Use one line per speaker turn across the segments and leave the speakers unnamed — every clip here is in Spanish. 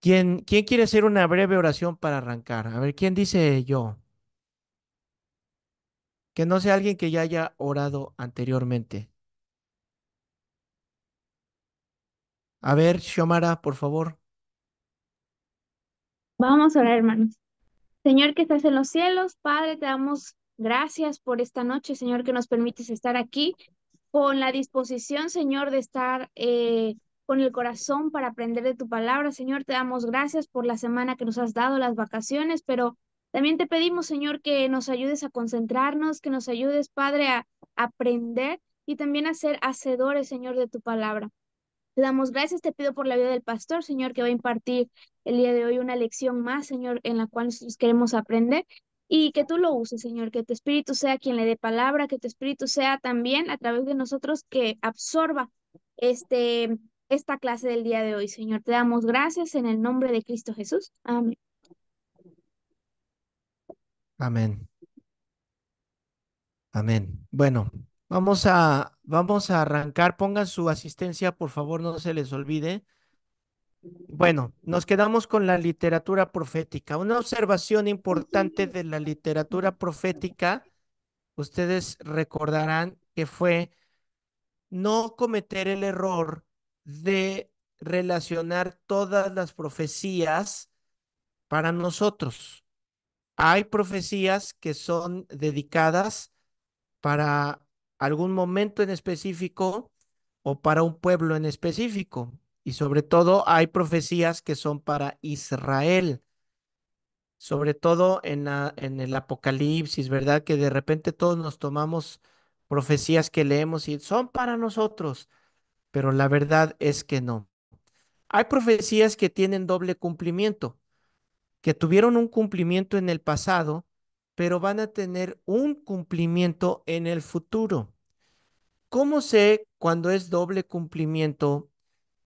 ¿Quién quiere hacer una breve oración para arrancar? A ver, ¿quién dice yo? Que no sea alguien que ya haya orado anteriormente. A ver, Xiomara, por favor.
Vamos a orar, hermanos. Señor que estás en los cielos, Padre, te damos gracias por esta noche, Señor, que nos permites estar aquí con la disposición, Señor, de estar con el corazón para aprender de tu palabra. Señor, te damos gracias por la semana que nos has dado, las vacaciones, pero también te pedimos, Señor, que nos ayudes a concentrarnos, que nos ayudes, Padre, a aprender y también a ser hacedores, Señor, de tu palabra. Te damos gracias, te pido por la vida del pastor, Señor, que va a impartir el día de hoy una lección más, Señor, en la cual nosotros queremos aprender y que tú lo uses, Señor, que tu Espíritu sea quien le dé palabra, que tu Espíritu sea también a través de nosotros que absorba este, esta clase del día de hoy, Señor. Te damos gracias en el nombre de Cristo Jesús. Amén.
Amén. Amén. Bueno, vamos a arrancar. Pongan su asistencia, por favor, no se les olvide. Bueno, nos quedamos con la literatura profética. Una observación importante de la literatura profética, ustedes recordarán que fue no cometer el error de relacionar todas las profecías para nosotros. Hay profecías que son dedicadas para algún momento en específico o para un pueblo en específico. Y sobre todo hay profecías que son para Israel, sobre todo en el Apocalipsis, ¿verdad? Que de repente todos nos tomamos profecías que leemos y son para nosotros, pero la verdad es que no. Hay profecías que tienen doble cumplimiento, que tuvieron un cumplimiento en el pasado, pero van a tener un cumplimiento en el futuro. ¿Cómo sé cuando es doble cumplimiento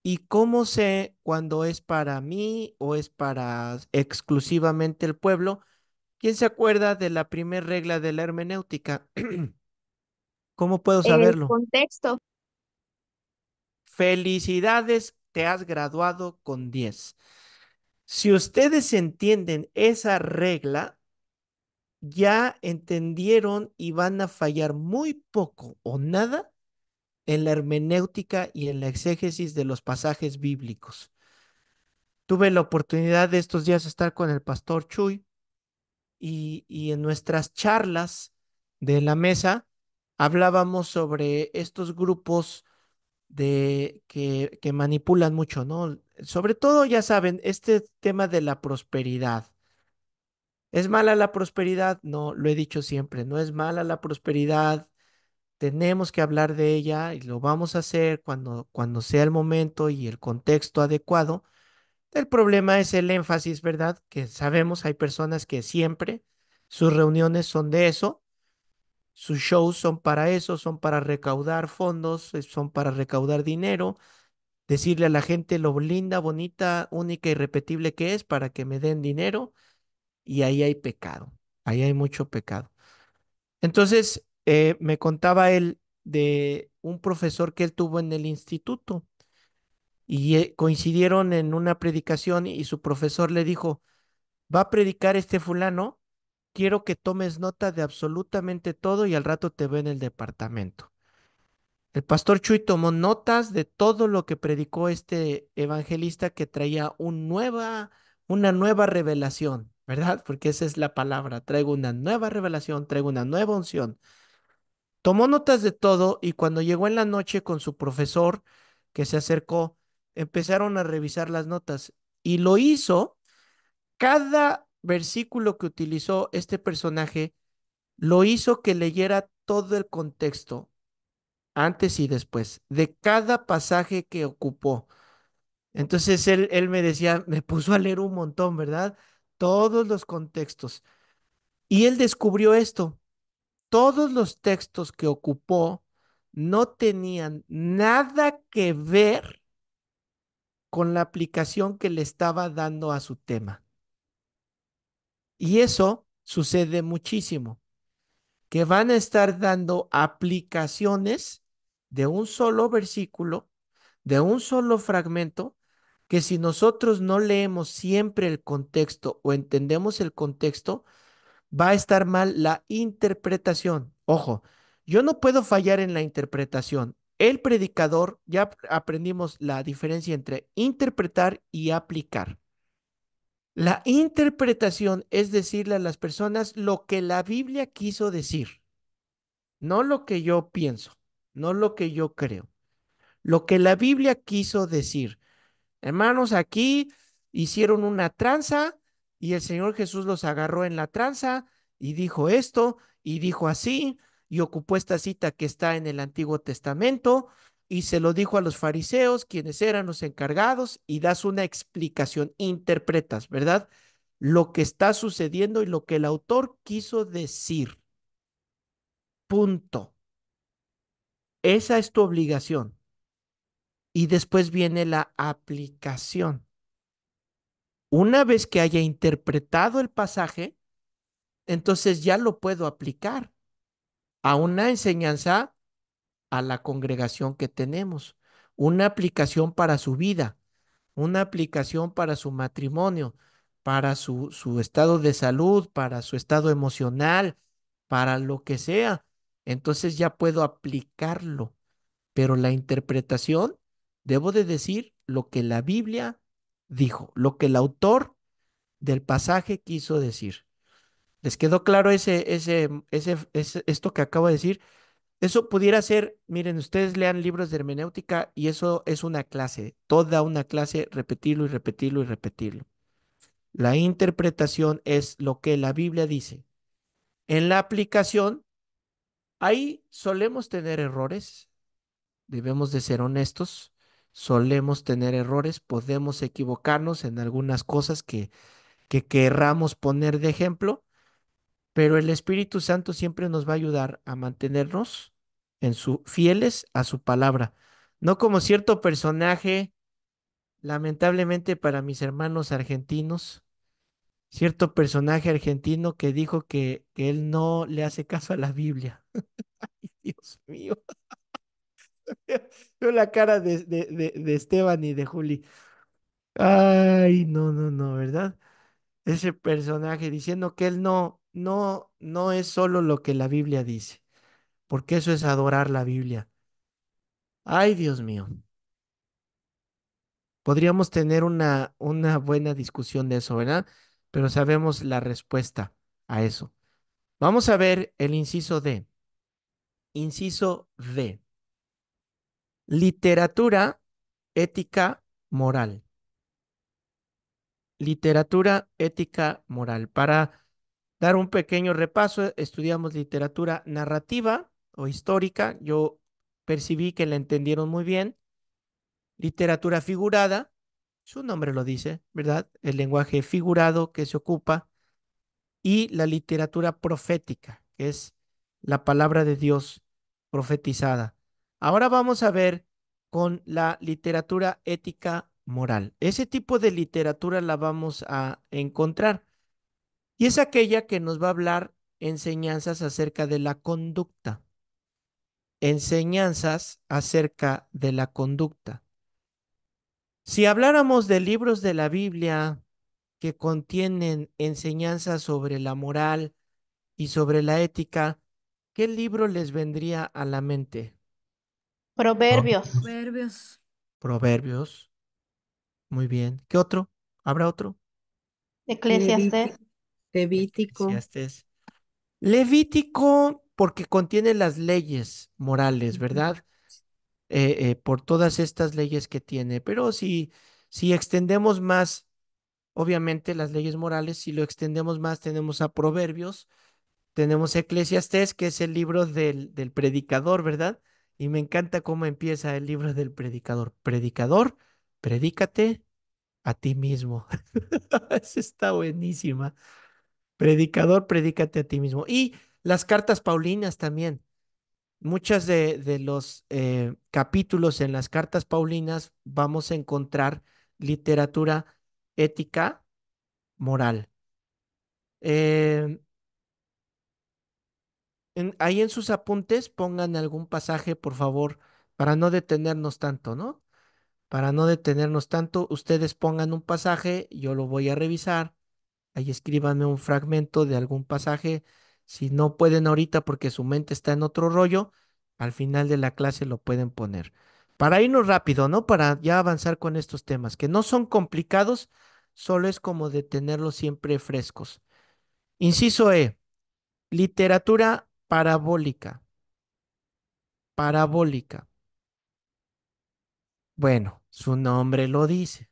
y cómo sé cuando es para mí o es para exclusivamente el pueblo? ¿Quién se acuerda de la primera regla de la hermenéutica? ¿Cómo puedo
El
saberlo?
contexto.
Felicidades, te has graduado con 10. Si ustedes entienden esa regla, ya entendieron y van a fallar muy poco o nada en la hermenéutica y en la exégesis de los pasajes bíblicos. Tuve la oportunidad de estos días estar con el pastor Chuy y en nuestras charlas de la mesa hablábamos sobre estos grupos que manipulan mucho, ¿no? Sobre todo, ya saben, este tema de la prosperidad. ¿Es mala la prosperidad? No, lo he dicho siempre, no es mala la prosperidad. Tenemos que hablar de ella y lo vamos a hacer cuando sea el momento y el contexto adecuado. El problema es el énfasis, ¿verdad? Que sabemos, hay personas que siempre sus reuniones son de eso, sus shows son para eso, son para recaudar fondos, son para recaudar dinero, decirle a la gente lo linda, bonita, única y repetible que es para que me den dinero y ahí hay pecado, ahí hay mucho pecado. Entonces, me contaba él de un profesor que él tuvo en el instituto y coincidieron en una predicación y su profesor le dijo, va a predicar este fulano, quiero que tomes nota de absolutamente todo y al rato te veo en el departamento. El pastor Chuy tomó notas de todo lo que predicó este evangelista que traía una nueva revelación, ¿verdad? Porque esa es la palabra, traigo una nueva revelación, traigo una nueva unción. Tomó notas de todo y cuando llegó en la noche con su profesor que se acercó, empezaron a revisar las notas y lo hizo. Cada versículo que utilizó este personaje lo hizo que leyera todo el contexto, antes y después, de cada pasaje que ocupó. Entonces él me decía, me puso a leer un montón, ¿verdad? Todos los contextos. Y él descubrió esto. Todos los textos que ocupó no tenían nada que ver con la aplicación que le estaba dando a su tema. Y eso sucede muchísimo, que van a estar dando aplicaciones de un solo versículo, de un solo fragmento, que si nosotros no leemos siempre el contexto o entendemos el contexto, va a estar mal la interpretación. Ojo, yo no puedo fallar en la interpretación. El predicador, ya aprendimos la diferencia entre interpretar y aplicar. La interpretación es decirle a las personas lo que la Biblia quiso decir, no lo que yo pienso, no lo que yo creo, lo que la Biblia quiso decir. Hermanos, aquí hicieron una tranza y el Señor Jesús los agarró en la tranza y dijo esto y dijo así y ocupó esta cita que está en el Antiguo Testamento y se lo dijo a los fariseos, quienes eran los encargados, y das una explicación, interpretas, ¿verdad? Lo que está sucediendo y lo que el autor quiso decir. Punto. Esa es tu obligación. Y después viene la aplicación. Una vez que haya interpretado el pasaje, entonces ya lo puedo aplicar a una enseñanza a la congregación que tenemos, una aplicación para su vida, una aplicación para su matrimonio, para su estado de salud, para su estado emocional, para lo que sea. Entonces ya puedo aplicarlo, pero la interpretación, debo de decir lo que la Biblia dijo, lo que el autor del pasaje quiso decir. ¿Les quedó claro esto que acabo de decir? Eso pudiera ser, miren, ustedes lean libros de hermenéutica y eso es una clase, toda una clase, repetirlo y repetirlo y repetirlo. La interpretación es lo que la Biblia dice. En la aplicación, ahí solemos tener errores, debemos de ser honestos, solemos tener errores, podemos equivocarnos en algunas cosas que querramos poner de ejemplo, pero el Espíritu Santo siempre nos va a ayudar a mantenernos fieles a su palabra. No como cierto personaje, lamentablemente para mis hermanos argentinos, cierto personaje argentino que dijo que él no le hace caso a la Biblia. Ay, Dios mío. Veo la cara de Esteban y de Juli. Ay, no, no, no, ¿verdad? Ese personaje diciendo que él no es solo lo que la Biblia dice, porque eso es adorar la Biblia. Ay, Dios mío. Podríamos tener una buena discusión de eso, ¿verdad? Pero sabemos la respuesta a eso. Vamos a ver el inciso D. Inciso D. Literatura, ética, moral. Literatura, ética, moral. Para dar un pequeño repaso, estudiamos literatura narrativa o histórica. Yo percibí que la entendieron muy bien. Literatura figurada, su nombre lo dice, ¿verdad? El lenguaje figurado que se ocupa y la literatura profética, que es la palabra de Dios profetizada. Ahora vamos a ver con la literatura ética moral. Ese tipo de literatura la vamos a encontrar y es aquella que nos va a hablar enseñanzas acerca de la conducta, enseñanzas acerca de la conducta. Si habláramos de libros de la Biblia que contienen enseñanzas sobre la moral y sobre la ética, ¿qué libro les vendría a la mente?
Proverbios.
Proverbios,
Proverbios, muy bien. ¿Qué otro? ¿Habrá otro?
Eclesiastés.
Levítico,
Eclesiastés. Levítico, porque contiene las leyes morales, ¿verdad? Por todas estas leyes que tiene. Pero si extendemos más, obviamente las leyes morales, si lo extendemos más, tenemos a Proverbios. Tenemos Eclesiastés, que es el libro del predicador, ¿verdad? Y me encanta cómo empieza el libro del predicador. Predicador, predícate a ti mismo. Esa está buenísima. Predicador, predícate a ti mismo. Y las cartas Paulinas también. Muchas de los capítulos en las cartas Paulinas vamos a encontrar literatura ética, moral. Eh, ahí en sus apuntes pongan algún pasaje, por favor, para no detenernos tanto, ¿no? Para no detenernos tanto, ustedes pongan un pasaje, yo lo voy a revisar. Ahí escríbanme un fragmento de algún pasaje. Si no pueden ahorita porque su mente está en otro rollo, al final de la clase lo pueden poner. Para irnos rápido, ¿no? Para ya avanzar con estos temas, que no son complicados, solo es como de tenerlos siempre frescos. Inciso E, literatura parabólica. Parabólica. Bueno, su nombre lo dice.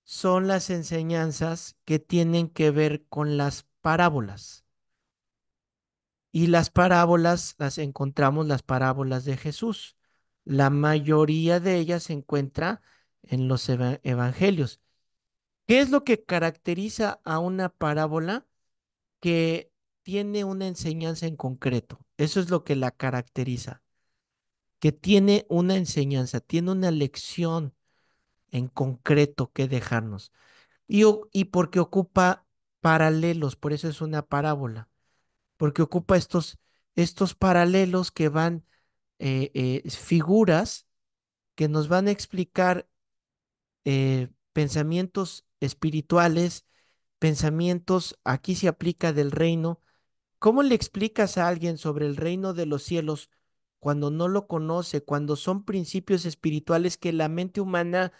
Son las enseñanzas que tienen que ver con las parábolas. Y las parábolas las encontramos las parábolas de Jesús. La mayoría de ellas se encuentra en los evangelios. ¿Qué es lo que caracteriza a una parábola? Que tiene una enseñanza en concreto. Eso es lo que la caracteriza. Que tiene una enseñanza, tiene una lección en concreto que dejarnos. Y porque ocupa paralelos, por eso es una parábola, porque ocupa estos paralelos que van, figuras que nos van a explicar pensamientos espirituales, pensamientos, aquí se aplica del reino. ¿Cómo le explicas a alguien sobre el reino de los cielos cuando no lo conoce, cuando son principios espirituales que la mente humana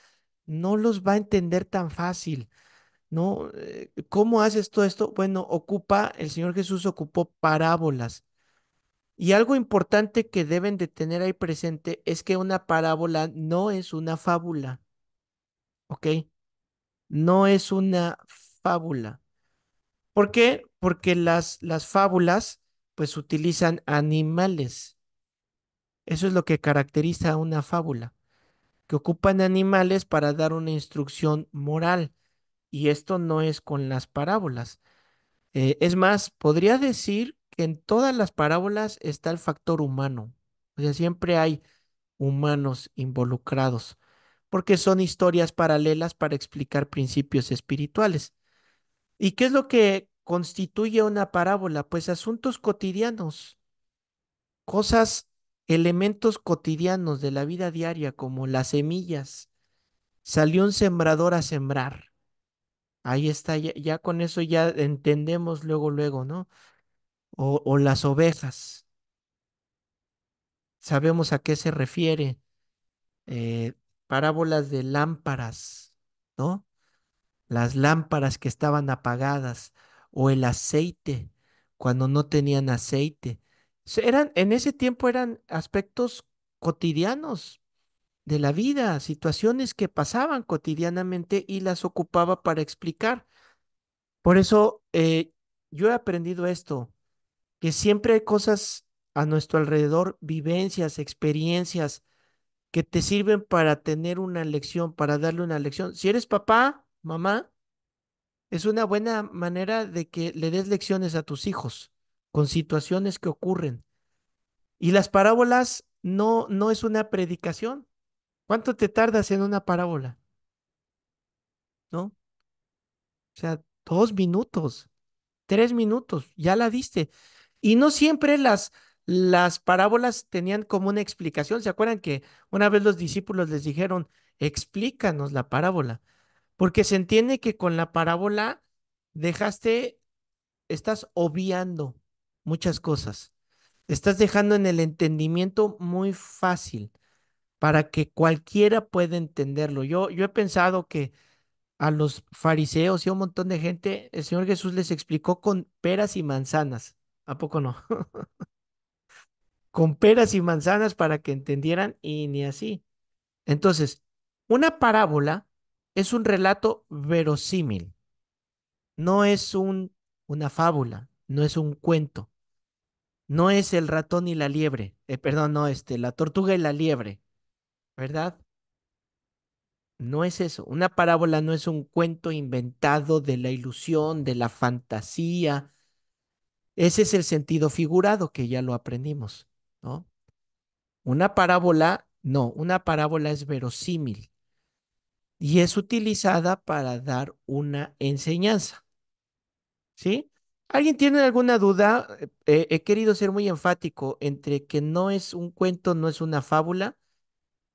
no los va a entender tan fácil? ¿No? ¿Cómo haces todo esto? Bueno, el Señor Jesús ocupó parábolas. Y algo importante que deben de tener ahí presente es que una parábola no es una fábula, ¿ok? No es una fábula. ¿Por qué? Porque las fábulas pues utilizan animales. Eso es lo que caracteriza a una fábula, que ocupan animales para dar una instrucción moral. Y esto no es con las parábolas. Es más, podría decir que en todas las parábolas está el factor humano. O sea, siempre hay humanos involucrados, porque son historias paralelas para explicar principios espirituales. ¿Y qué es lo que constituye una parábola? Pues asuntos cotidianos, cosas, elementos cotidianos de la vida diaria, como las semillas. Salió un sembrador a sembrar. Ahí está, ya con eso ya entendemos luego, luego, ¿no? O las ovejas, sabemos a qué se refiere. Parábolas de lámparas, ¿no? Las lámparas que estaban apagadas o el aceite cuando no tenían aceite. En ese tiempo eran aspectos cotidianos de la vida, situaciones que pasaban cotidianamente y las ocupaba para explicar. Por eso yo he aprendido esto, que siempre hay cosas a nuestro alrededor, vivencias, experiencias que te sirven para tener una lección, para darle una lección. Si eres papá, mamá, es una buena manera de que le des lecciones a tus hijos con situaciones que ocurren. Y las parábolas no es una predicación. ¿Cuánto te tardas en una parábola? ¿No? O sea, 2 minutos, 3 minutos, ya la diste. Y no siempre las parábolas tenían como una explicación. ¿Se acuerdan que una vez los discípulos les dijeron, explícanos la parábola? Porque se entiende que con la parábola dejaste, estás obviando muchas cosas. Estás dejando en el entendimiento muy fácil para que cualquiera pueda entenderlo. Yo he pensado que a los fariseos y a un montón de gente, el Señor Jesús les explicó con peras y manzanas. ¿A poco no? Con peras y manzanas para que entendieran y ni así. Entonces, una parábola es un relato verosímil, no es una fábula, no es un cuento, no es el ratón y la liebre, perdón, no, la tortuga y la liebre, ¿verdad? No es eso. Una parábola no es un cuento inventado de la ilusión, de la fantasía. Ese es el sentido figurado que ya lo aprendimos, ¿no? Una parábola, no, una parábola es verosímil y es utilizada para dar una enseñanza, ¿sí? ¿Alguien tiene alguna duda? He querido ser muy enfático entre que no es un cuento, no es una fábula.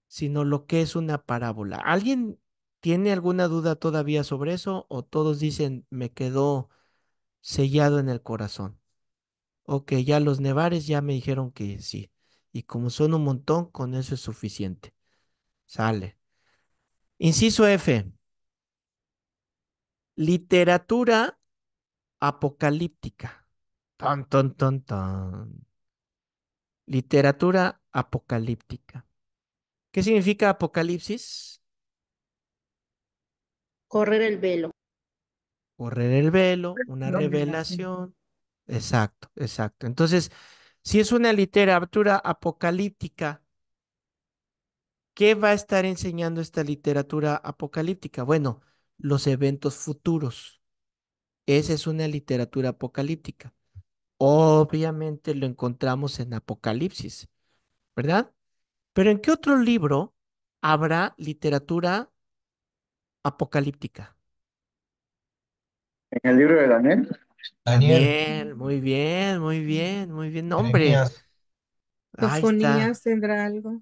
sino lo que es una parábola. ¿Alguien tiene alguna duda todavía sobre eso o todos dicen me quedó sellado en el corazón? Ok, ya los nevares ya me dijeron que sí. Y como son un montón, con eso es suficiente. Sale. Inciso F. Literatura apocalíptica. Ton, ton, ton, ton. Literatura apocalíptica. ¿Qué significa apocalipsis?
Correr el velo.
Correr el velo, una
Lo mismo, sí.
revelación. Exacto, exacto. Entonces, si es una literatura apocalíptica, ¿qué va a estar enseñando esta literatura apocalíptica? Bueno, los eventos futuros. Esa es una literatura apocalíptica. Obviamente lo encontramos en Apocalipsis, ¿verdad? Pero ¿en qué otro libro habrá literatura apocalíptica?
En el libro de Daniel.
Daniel,
Daniel, muy bien, muy bien, muy bien. No, hombre,
Jeremías,
ahí está.
Sofonías tendrá algo.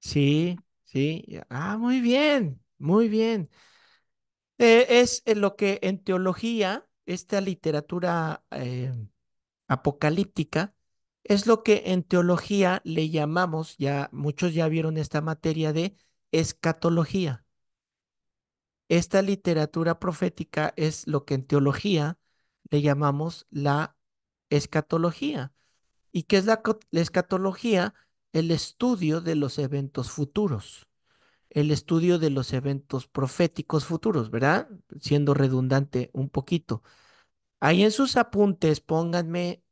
Sí, sí. Ah, muy bien, muy bien. Es lo que en teología, esta literatura apocalíptica, es lo que en teología le llamamos, ya muchos ya vieron esta materia de escatología. Esta literatura profética es lo que en teología le llamamos la escatología. ¿Y qué es la escatología? El estudio de los eventos futuros, el estudio de los eventos proféticos futuros, ¿verdad? Siendo redundante un poquito. Ahí en sus apuntes pónganme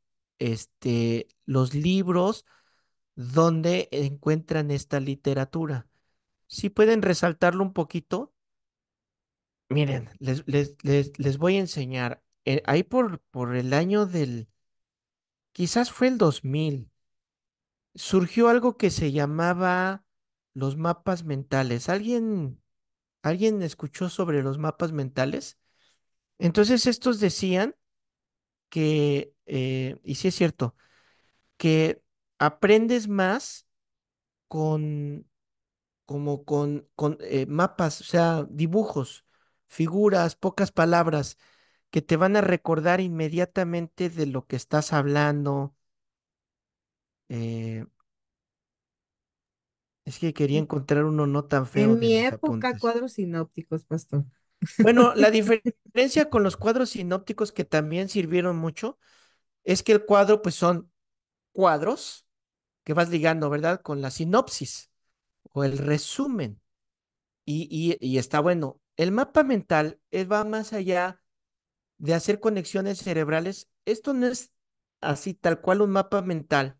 los libros donde encuentran esta literatura. Si pueden resaltarlo un poquito, miren, les voy a enseñar. Ahí por el año quizás fue el 2000, surgió algo que se llamaba los mapas mentales. ¿Alguien escuchó sobre los mapas mentales? Entonces estos decían que, y sí es cierto, que aprendes más con, como con mapas, o sea, dibujos, figuras, pocas palabras, que te van a recordar inmediatamente de lo que estás hablando. Eh, es que quería encontrar uno no tan feo
En
de
mi
mis
época,
apuntes.
cuadros sinópticos, pastor.
Bueno, la diferencia con los cuadros sinópticos que también sirvieron mucho es que el cuadro, pues son cuadros que vas ligando, ¿verdad? Con la sinopsis o el resumen. Y está bueno. El mapa mental va más allá de hacer conexiones cerebrales. Esto no es así tal cual un mapa mental,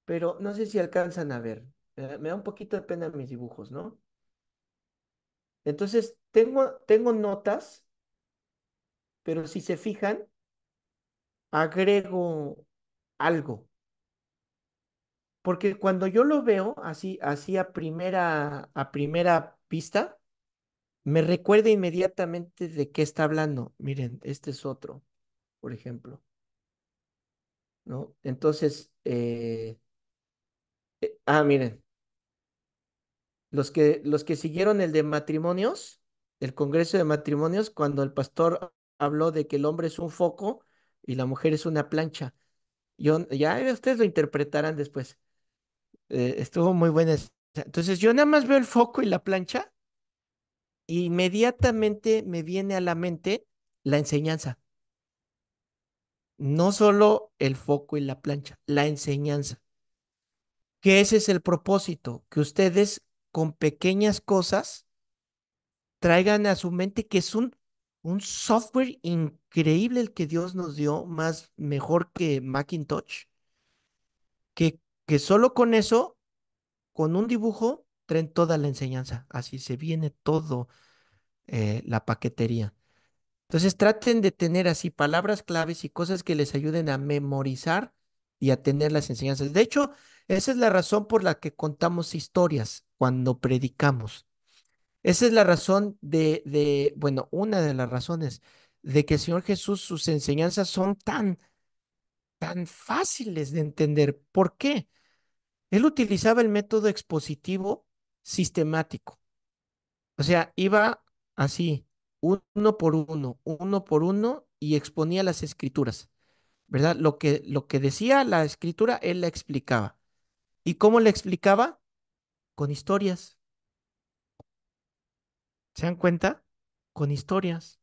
pero no sé si alcanzan a ver. Me da un poquito de pena mis dibujos, ¿no? Entonces, tengo notas, pero si se fijan, agrego algo. Porque cuando yo lo veo así a primera vista, me recuerda inmediatamente de qué está hablando. Miren, este es otro, por ejemplo, ¿no? Entonces, miren, los que siguieron el de matrimonios, el Congreso de Matrimonios, cuando el pastor habló de que el hombre es un foco y la mujer es una plancha. Ya ustedes lo interpretarán después. Estuvo muy buena. Entonces, yo nada más veo el foco y la plancha, e inmediatamente me viene a la mente la enseñanza. No solo el foco y la plancha, la enseñanza. Que ese es el propósito, que ustedes con pequeñas cosas traigan a su mente que es un software increíble el que Dios nos dio, más mejor que Macintosh, que solo con eso, con un dibujo, traen toda la enseñanza. Así se viene todo la paquetería. Entonces traten de tener así palabras claves y cosas que les ayuden a memorizar y a tener las enseñanzas. De hecho, esa es la razón por la que contamos historias cuando predicamos. Esa es la razón bueno, una de las razones de que el Señor Jesús, sus enseñanzas son tan fáciles de entender. ¿Por qué? Él utilizaba el método expositivo sistemático. O sea, iba así, uno por uno, y exponía las escrituras, ¿verdad? Lo que decía la escritura, él la explicaba. ¿Y cómo la explicaba? Con historias. ¿Se dan cuenta? Con historias.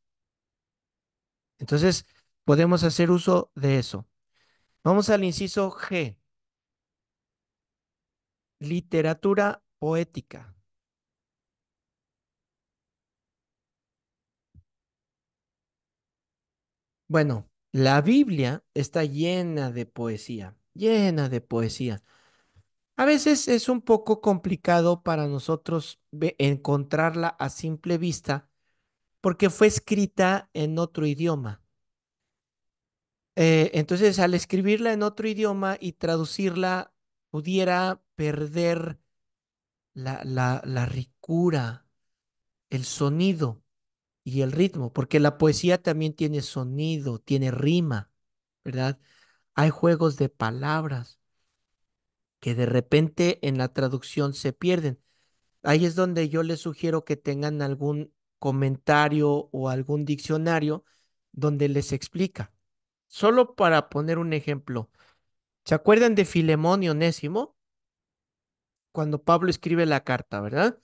Entonces, podemos hacer uso de eso. Vamos al inciso G, literatura poética. Bueno, la Biblia está llena de poesía, llena de poesía. A veces es un poco complicado para nosotros encontrarla a simple vista porque fue escrita en otro idioma. Entonces, al escribirla en otro idioma y traducirla, pudiera perder la ricura, el sonido y el ritmo, porque la poesía también tiene sonido, tiene rima, ¿verdad? Hay juegos de palabras que de repente en la traducción se pierden. Ahí es donde yo les sugiero que tengan algún comentario o algún diccionario donde les explica. Solo para poner un ejemplo, ¿se acuerdan de Filemón y Onésimo? Cuando Pablo escribe la carta, ¿verdad?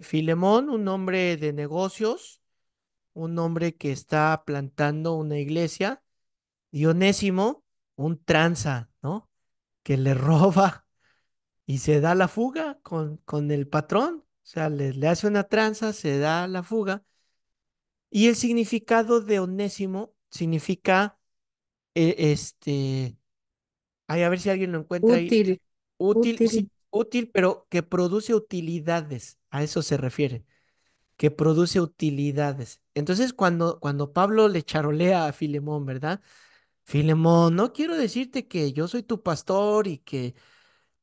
Filemón, un hombre de negocios, un hombre que está plantando una iglesia, y Onésimo, un tranza, ¿no? Que le roba y se da la fuga con el patrón. O sea, le hace una tranza, se da la fuga. Y el significado de Onésimo significa, ay, a ver si alguien lo encuentra ahí.
Útil,
Útil,
útil.
sí, útil, pero que produce utilidades. A eso se refiere, que produce utilidades. Entonces, cuando Pablo le charolea a Filemón, ¿verdad? Filemón, no quiero decirte que yo soy tu pastor y que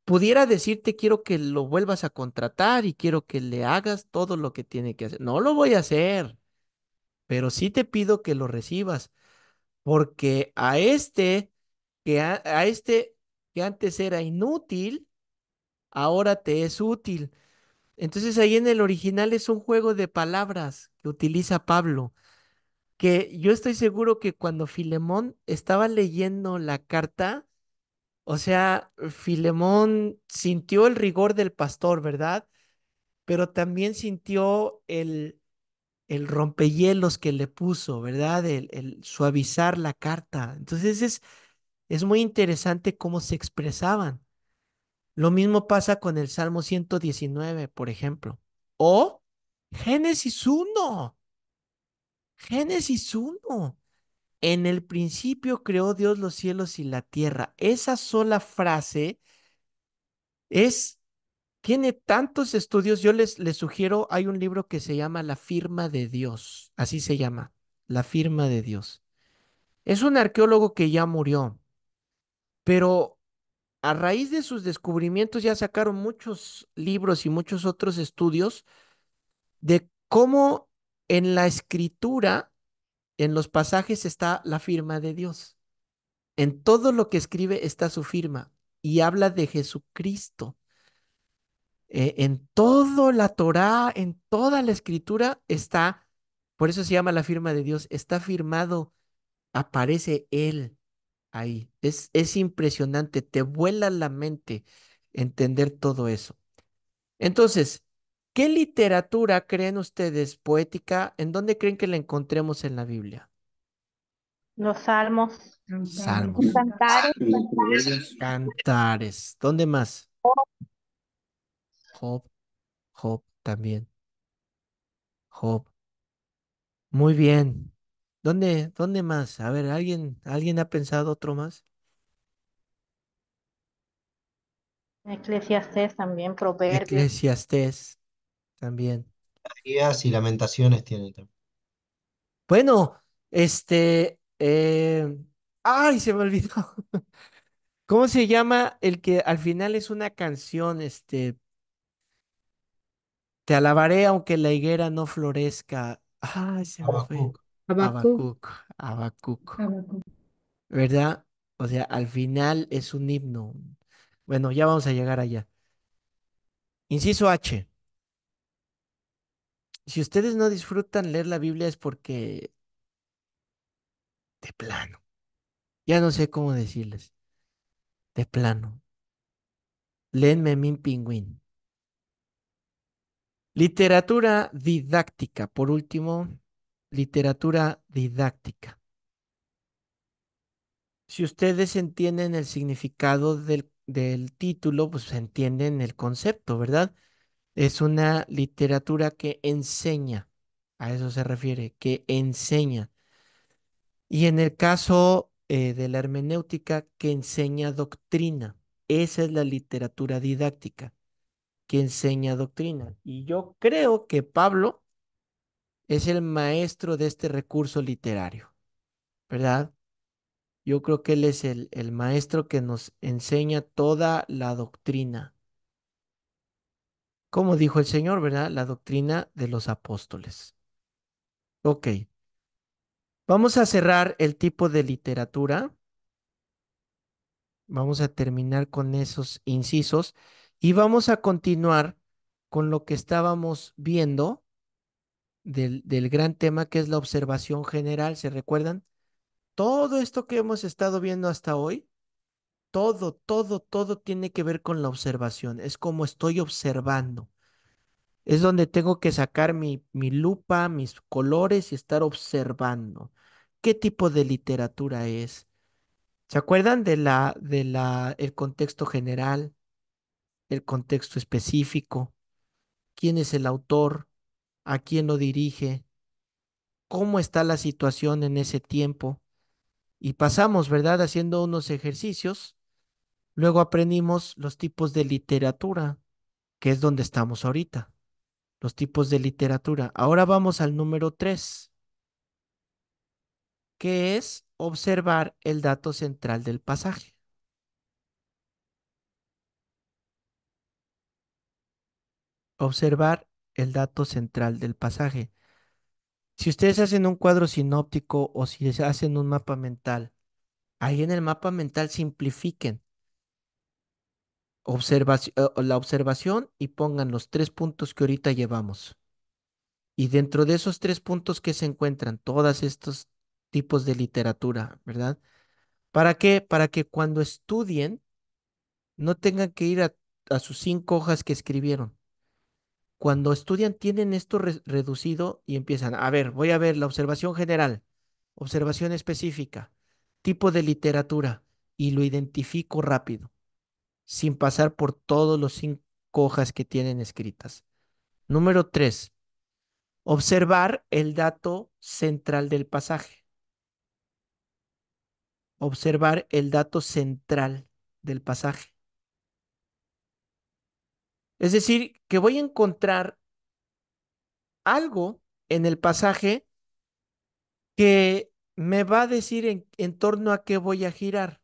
pudiera decirte quiero que lo vuelvas a contratar y quiero que le hagas todo lo que tiene que hacer. No lo voy a hacer, pero sí te pido que lo recibas, porque a este que antes era inútil, ahora te es útil. Entonces ahí en el original es un juego de palabras que utiliza Pablo, que yo estoy seguro que cuando Filemón estaba leyendo la carta, o sea, Filemón sintió el rigor del pastor, ¿verdad? Pero también sintió el rompehielos que le puso, ¿verdad? El suavizar la carta. Entonces es muy interesante cómo se expresaban. Lo mismo pasa con el Salmo 119, por ejemplo. O Génesis 1. Génesis 1. En el principio creó Dios los cielos y la tierra. Esa sola frase es, tiene tantos estudios. Yo les sugiero, hay un libro que se llama La firma de Dios. Así se llama, La firma de Dios. Es un arqueólogo que ya murió, pero a raíz de sus descubrimientos ya sacaron muchos libros y muchos otros estudios de cómo en la escritura, en los pasajes está la firma de Dios. En todo lo que escribe está su firma y habla de Jesucristo. En toda la Torá, en toda la escritura está, por eso se llama la firma de Dios, está firmado, aparece Él ahí. Es impresionante, te vuela la mente entender todo eso. Entonces, ¿qué literatura creen ustedes poética? ¿En dónde creen que la encontremos en la Biblia?
Los salmos.
Cantares.
Los
Salmos,
cantares,
Cantares. ¿Dónde más? Job, Job también. Job. Muy bien. ¿Dónde más? A ver, ¿alguien ha pensado otro más?
Eclesiastés también, Proverbios.
Eclesiastés también.
Isaías y Lamentaciones tienen también.
Bueno, ay, se me olvidó. ¿Cómo se llama el que al final es una canción? Te alabaré aunque la higuera no florezca. Ay, se me fue.
Habacuc.
Habacuc.
Habacuc, Habacuc,
Habacuc.
¿verdad? O sea, al final es un himno. Bueno, ya vamos a llegar allá. Inciso H. Si ustedes no disfrutan leer la Biblia es porque, de plano, ya no sé cómo decirles, de plano, leen Memín Pingüín. Literatura didáctica, por último, literatura didáctica. Si ustedes entienden el significado del título, pues entienden el concepto, ¿verdad? Es una literatura que enseña, a eso se refiere, que enseña. Y en el caso de la hermenéutica, que enseña doctrina. Esa es la literatura didáctica, que enseña doctrina. Y yo creo que Pablo es el maestro de este recurso literario, ¿verdad? Yo creo que él es el maestro que nos enseña toda la doctrina. Como dijo el Señor, ¿verdad? La doctrina de los apóstoles. Ok, vamos a cerrar el tipo de literatura. Vamos a terminar con esos incisos y vamos a continuar con lo que estábamos viendo del gran tema que es la observación general. ¿Se recuerdan? Todo esto que hemos estado viendo hasta hoy, todo tiene que ver con la observación. Es como estoy observando. Es donde tengo que sacar mi lupa, mis colores y estar observando. ¿Qué tipo de literatura es? ¿Se acuerdan el contexto general, el contexto específico? ¿Quién es el autor? ¿A quién lo dirige? ¿Cómo está la situación en ese tiempo? Y pasamos, ¿verdad? Haciendo unos ejercicios. Luego aprendimos los tipos de literatura, que es donde estamos ahorita. Los tipos de literatura. Ahora vamos al número 3, que es observar el dato central del pasaje. Observar el dato central del pasaje. Si ustedes hacen un cuadro sinóptico o si se hacen un mapa mental, ahí en el mapa mental simplifiquen la observación y pongan los 3 puntos que ahorita llevamos. Y dentro de esos 3 puntos que se encuentran todos estos tipos de literatura, ¿verdad? ¿Para qué? Para que cuando estudien no tengan que ir a sus 5 hojas que escribieron. Cuando estudian tienen esto reducido y empiezan, a ver, voy a ver la observación general, observación específica, tipo de literatura y lo identifico rápido, sin pasar por todos los 5 hojas que tienen escritas. Número 3, observar el dato central del pasaje. Observar el dato central del pasaje. Es decir, que voy a encontrar algo en el pasaje que me va a decir en torno a qué voy a girar.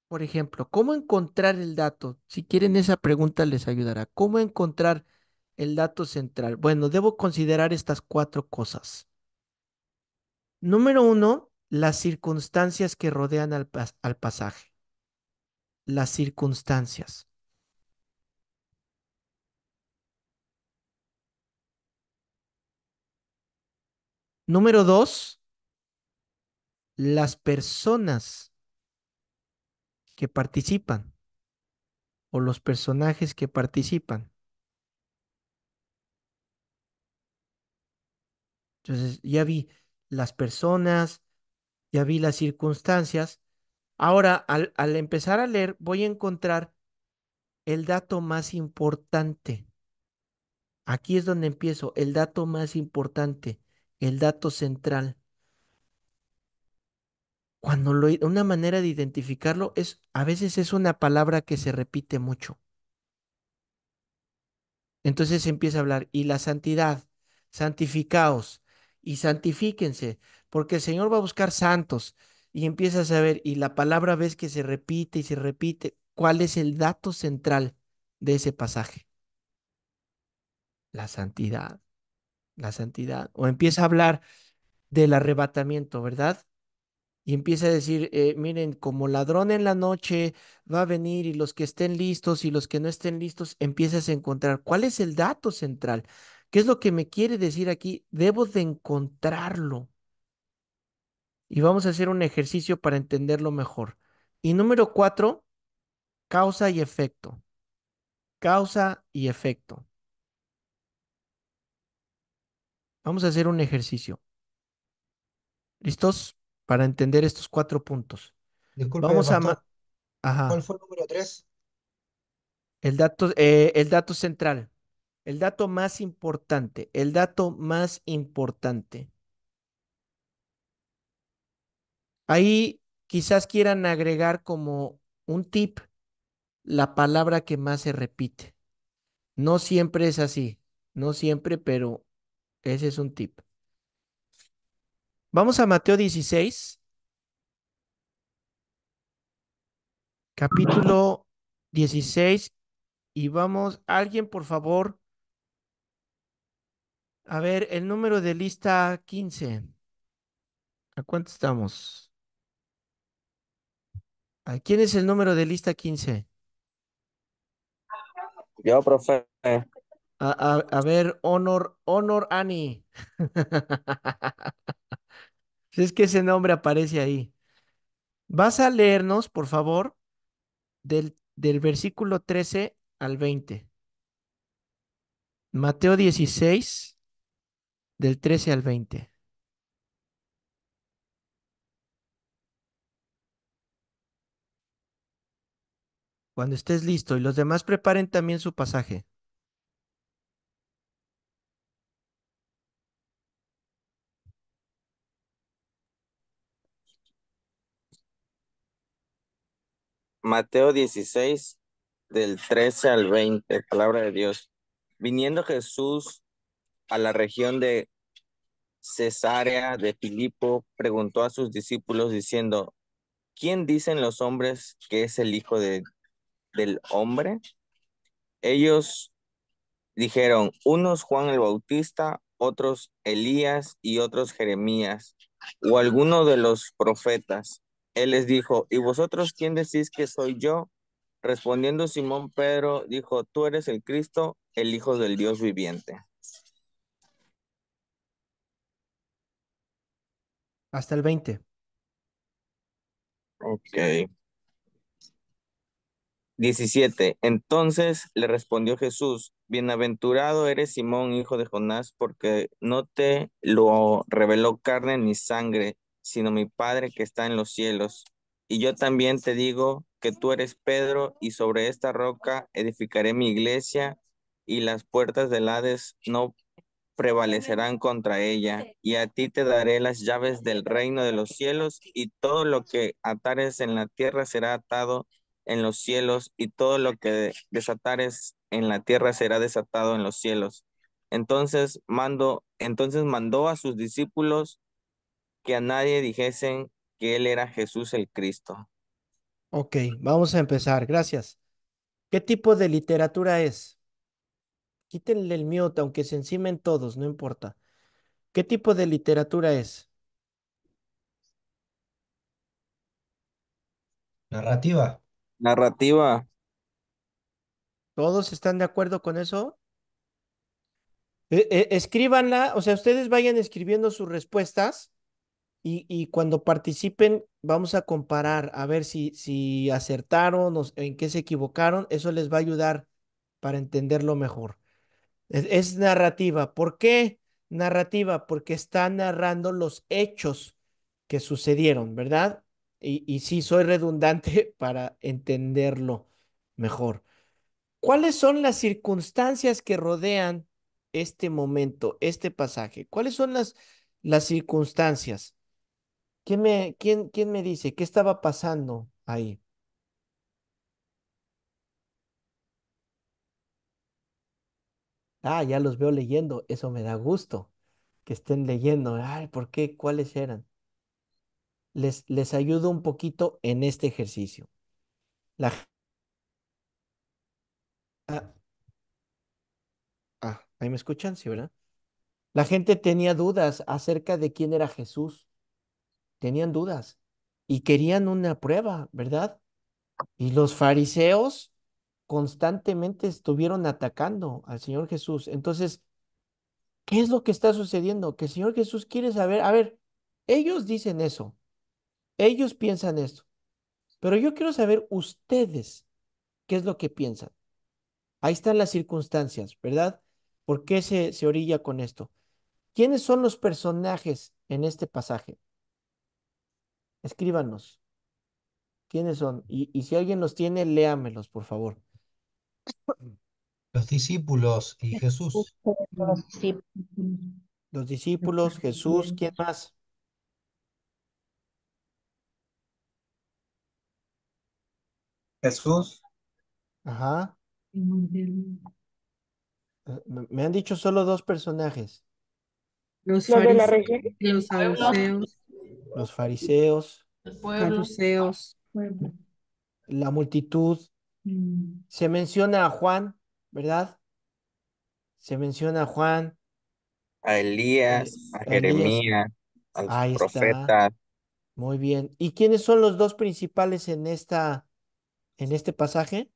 Por ejemplo, ¿cómo encontrar el dato? Si quieren esa pregunta les ayudará. ¿Cómo encontrar el dato central? Bueno, debo considerar estas 4 cosas. Número 1, las circunstancias que rodean al pasaje. Las circunstancias. Número 2, las personas que participan o los personajes que participan. Entonces, ya vi las personas, ya vi las circunstancias. Ahora, al empezar a leer, voy a encontrar el dato más importante. Aquí es donde empiezo, el dato más importante, el dato central. Una manera de identificarlo es, a veces es una palabra que se repite mucho. Entonces se empieza a hablar, y la santidad, santificaos y santifíquense, porque el Señor va a buscar santos. Y empiezas a ver, y la palabra ves que se repite y se repite. ¿Cuál es el dato central de ese pasaje? La santidad, la santidad. O empieza a hablar del arrebatamiento, ¿verdad? y empieza a decir, miren, como ladrón en la noche va a venir y los que estén listos y los que no estén listos, empiezas a encontrar cuál es el dato central. ¿Qué es lo que me quiere decir aquí? Debo de encontrarlo. Y vamos a hacer un ejercicio para entenderlo mejor. Y número 4, causa y efecto. Causa y efecto. Vamos a hacer un ejercicio. ¿Listos? Para entender estos 4 puntos.
Disculpe,
Vamos a...
pastor, ¿cuál
Ajá.
fue el número 3?
El dato central. El dato más importante. El dato más importante. Ahí quizás quieran agregar como un tip la palabra que más se repite. No siempre es así. No siempre, pero ese es un tip. Vamos a Mateo 16, capítulo 16, y vamos, alguien por favor, a ver, el número de lista 15. ¿A cuánto estamos? ¿A quién es el número de lista 15?
Yo, profe,
A ver, Honor Annie. Si es que ese nombre aparece ahí. Vas a leernos, por favor, del versículo 13 al 20. Mateo 16, del 13 al 20. Cuando estés listo y los demás preparen también su pasaje.
Mateo 16, del 13 al 20, palabra de Dios. Viniendo Jesús a la región de Cesarea de Filipo, preguntó a sus discípulos diciendo, ¿quién dicen los hombres que es el Hijo del Hombre? Ellos dijeron, unos Juan el Bautista, otros Elías y otros Jeremías, o alguno de los profetas. Él les dijo, ¿y vosotros quién decís que soy yo? Respondiendo Simón Pedro, dijo, tú eres el Cristo, el Hijo del Dios viviente.
Hasta el 20.
Ok. 17. Entonces le respondió Jesús, bienaventurado eres Simón, hijo de Jonás, porque no te lo reveló carne ni sangre, sino mi Padre que está en los cielos. Y yo también te digo que tú eres Pedro, y sobre esta roca edificaré mi iglesia, y las puertas del Hades no prevalecerán contra ella, y a ti te daré las llaves del reino de los cielos, y todo lo que atares en la tierra será atado en los cielos, y todo lo que desatares en la tierra será desatado en los cielos. Entonces mandó a sus discípulos que a nadie dijesen que él era Jesús el Cristo.
Ok, vamos a empezar. Gracias. ¿Qué tipo de literatura es? Quítenle el mute, aunque se encimen todos, no importa. ¿Qué tipo de literatura es?
Narrativa.
Narrativa.
¿Todos están de acuerdo con eso? Escríbanla, o sea, ustedes vayan escribiendo sus respuestas y cuando participen vamos a comparar a ver si acertaron o en qué se equivocaron. Eso les va a ayudar para entenderlo mejor. Es narrativa. ¿Por qué narrativa? Porque está narrando los hechos que sucedieron, ¿verdad? Y sí, soy redundante para entenderlo mejor. ¿Cuáles son las circunstancias que rodean este momento, este pasaje? ¿Cuáles son las circunstancias? ¿Quién me dice qué estaba pasando ahí? Ah, ya los veo leyendo. Eso me da gusto que estén leyendo. Ay, ¿por qué? ¿Cuáles eran? Les ayudo un poquito en este ejercicio. La, ah, ahí me escuchan, sí, ¿verdad? La gente tenía dudas acerca de quién era Jesús. Tenían dudas. y querían una prueba, ¿verdad? Y los fariseos constantemente estuvieron atacando al Señor Jesús. Entonces, ¿qué es lo que está sucediendo? Que el Señor Jesús quiere saber, a ver, ellos dicen eso, ellos piensan esto, pero yo quiero saber ustedes qué es lo que piensan. Ahí están las circunstancias, ¿verdad? ¿Por qué se orilla con esto? ¿Quiénes son los personajes en este pasaje? Escríbanos. ¿Quiénes son? Y si alguien los tiene, léamelos, por favor.
Los discípulos y Jesús.
Sí,
Los discípulos, Jesús, ¿quién más?
Jesús,
Ajá. Me han dicho solo dos personajes.
Los
los de la
fariseos,
región.
los saduceos,
Los fariseos,
saduceos,
la multitud. Se menciona a Juan, ¿verdad? Se menciona a Juan,
A Elías, a
a Elías.
Jeremías, a los
Ahí está.
profetas,
Muy bien. ¿Y quiénes son los dos principales en este pasaje?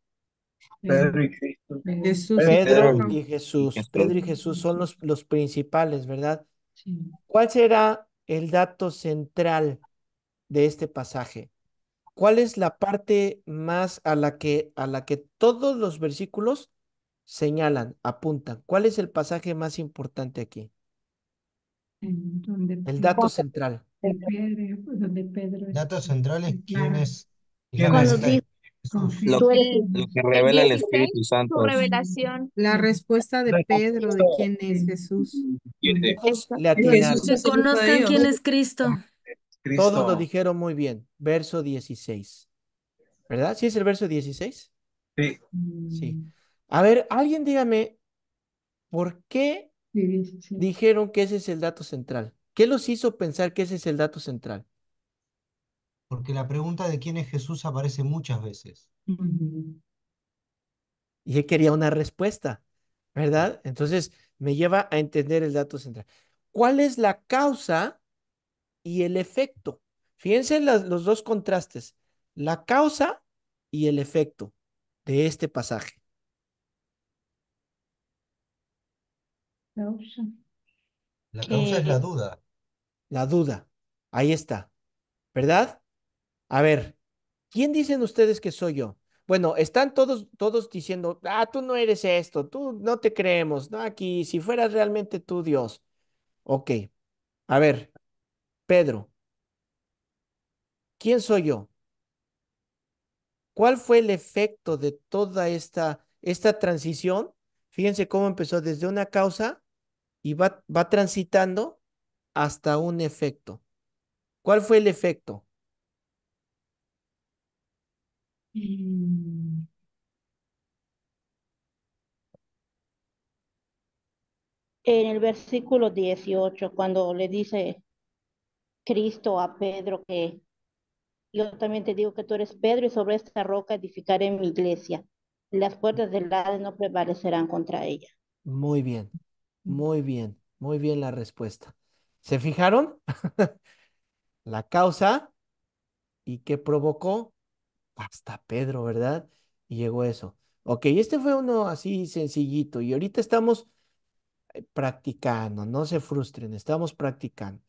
Pedro y Cristo.
Jesús y
Pedro
Pedro
Cristo.
y
y
Jesús.
Jesús.
Pedro y Jesús son los principales, ¿verdad? ¿Cuál será el dato central de este pasaje? ¿Cuál es la parte más a la que todos los versículos señalan, apuntan? ¿Cuál es el pasaje más importante aquí? El dato central.
Datos centrales, ¿quién es? Y la
¿Quién es?
Cuando
pregunta es
dijo,
Jesús.
Lo,
tú eres
lo que
El
revela el
16,
Espíritu
su
Santo.
revelación.
La respuesta de Pedro de
Cristo.
quién es Jesús.
Todos le
Jesús
atinaron.
es
Que
el Hijo de
conozcan quién
Dios.
es Cristo.
Todos lo
Cristo.
dijeron muy bien. Verso 16. ¿Verdad? ¿Sí es el verso 16?
Sí.
Sí. A ver, alguien dígame, ¿por qué dijeron que ese es el dato central? ¿Qué los hizo pensar que ese es el dato central?
Porque la pregunta de quién es Jesús aparece muchas veces.
Y él quería una respuesta, ¿verdad? Entonces me lleva a entender el dato central. ¿Cuál es la causa y el efecto? Fíjense en los dos contrastes, la causa y el efecto de este pasaje.
La causa es la
que
duda.
La duda. Ahí está, ¿verdad? A ver, ¿quién dicen ustedes que soy yo? Bueno, están todos diciendo, tú no eres esto, tú no te creemos, no aquí, si fueras realmente tú Dios. Ok, a ver, Pedro, ¿quién soy yo? ¿Cuál fue el efecto de toda esta transición? Fíjense cómo empezó desde una causa y va transitando hasta un efecto. ¿Cuál fue el efecto?
en el versículo 18, cuando le dice Cristo a Pedro que yo también te digo que tú eres Pedro y sobre esta roca edificaré mi iglesia. Las puertas del Hades no prevalecerán contra ella.
Muy bien, muy bien la respuesta. ¿Se fijaron? La causa y qué provocó hasta Pedro, ¿verdad? Y llegó eso. Ok, este fue uno así sencillito y ahorita estamos practicando, no se frustren, estamos practicando.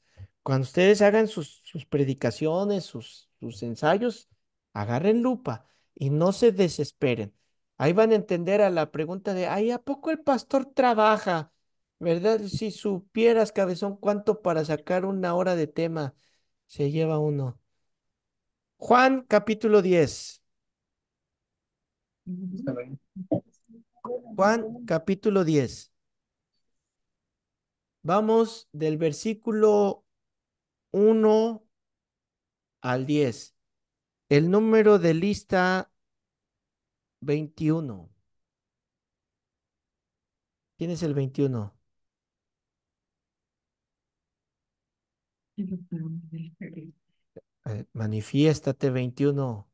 Cuando ustedes hagan sus predicaciones, sus ensayos, agarren lupa y no se desesperen. Ahí van a entender a la pregunta de, ay, ¿a poco el pastor trabaja? ¿Verdad? Si supieras, cabezón, cuánto para sacar una hora de tema se lleva uno. Juan capítulo 10. Juan capítulo 10. Vamos del versículo 1 al 10. El número de lista 21. ¿Quién es el 21? Manifiéstate 21.